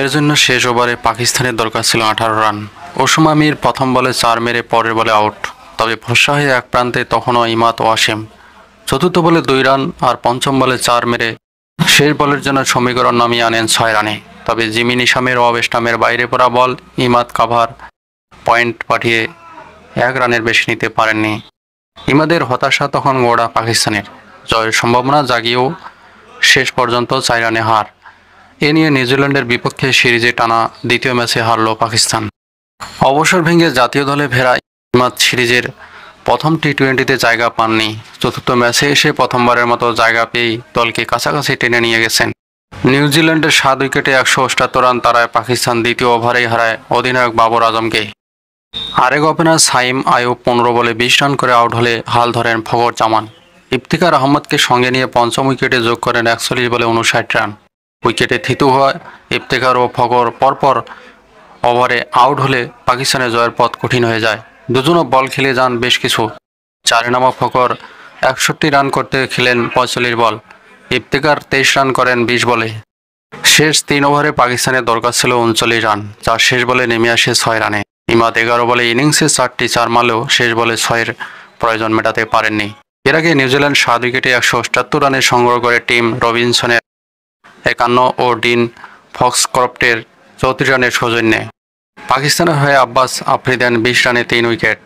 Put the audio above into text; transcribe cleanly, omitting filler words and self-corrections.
জয়ের জন্য শেষ ওভারে পাকিস্তানের দরকার ছিল 18 রান। ওসমা মীর প্রথম বলে 4 মেরে পরের বলে আউট। তবে ভরসা হয়ে এক প্রান্তে তখনও ইমাদ ওয়াসিম। চতুর্থ বলে 2 রান আর পঞ্চম বলে 4 মেরে শেষ বলের জন্য সমীকরণ নামিয়ে আনেন 6 রানে। তবে জিমি নিশামের অবেস্টামের বাইরে পড়া বল ইমাদ কাভার পয়েন্ট পাঠিয়ে 1 রানের বেশি নিতে পারেননি। ইমাদের হতাশা তখন গোড়া পাকিস্তানের। জয়ের সম্ভাবনা জাগিয়েও শেষ পর্যন্ত 4 রানে হার। এ নিয়ে নিউজিল্যান্ডের বিপক্ষে সিরিজে টানা দ্বিতীয় ম্যাচে হারল পাকিস্তান। অবসর ভেঙে জাতীয় দলে ফেরা ইমাদ সিরিজের প্রথম টি-20তে জায়গা পাননি। চতুর্থ ম্যাচে এসে প্রথমবারের মতো জায়গা পেয়েই দলকে কাছাকাছি টেনে নিয়ে গেছেন। নিউজিল্যান্ডের 7 উইকেটে 178 রান তাড়ায় পাকিস্তান দ্বিতীয় ওভারেই হারায় অধিনায়ক বাবর আজমকে। আরেক ওপেনার সাইম আইয়ুব 15 বলে 20 রান করে আউট হলে হাল ধরেন ফখর জামান। ইফতিখার আহমদকে সঙ্গে নিয়ে পঞ্চম উইকেটে যোগ করেন 41 বলে 59 রান। উইকেটে থিতু হয় ইফতিখার ও ফখর পরপর ওভারে আউট হলে পাকিস্তানের জয়ের পথ কঠিন হয়ে যায়। দুজনও বল খেলে যান বেশ কিছু। 4 নামা ফখর 61 রান করতে খেলেন 45 বল। ইফতিখার 23 রান করেন 20 বলে। শেষ 3 ওভারে পাকিস্তানের দরকার ছিল 39 রান, যা শেষ বলে নেমে আসে 6 রানে। ইমাদ 11 বলে ইনিংসে 4টি 4 মারলেও শেষ বলে 6-এর প্রয়োজন মেটাতে পারেননি। এর আগে নিউজিল্যান্ড 7 উইকেটে 178 রানে সংগ্রহ করে টিম রবিনসনের 51 ও ডিন ফক্সক্রফটের 34 রানের সৌজন্যে। পাকিস্তানের হয়ে আব্বাস আফ্রিদি দেন 20 রানে 3 উইকেট।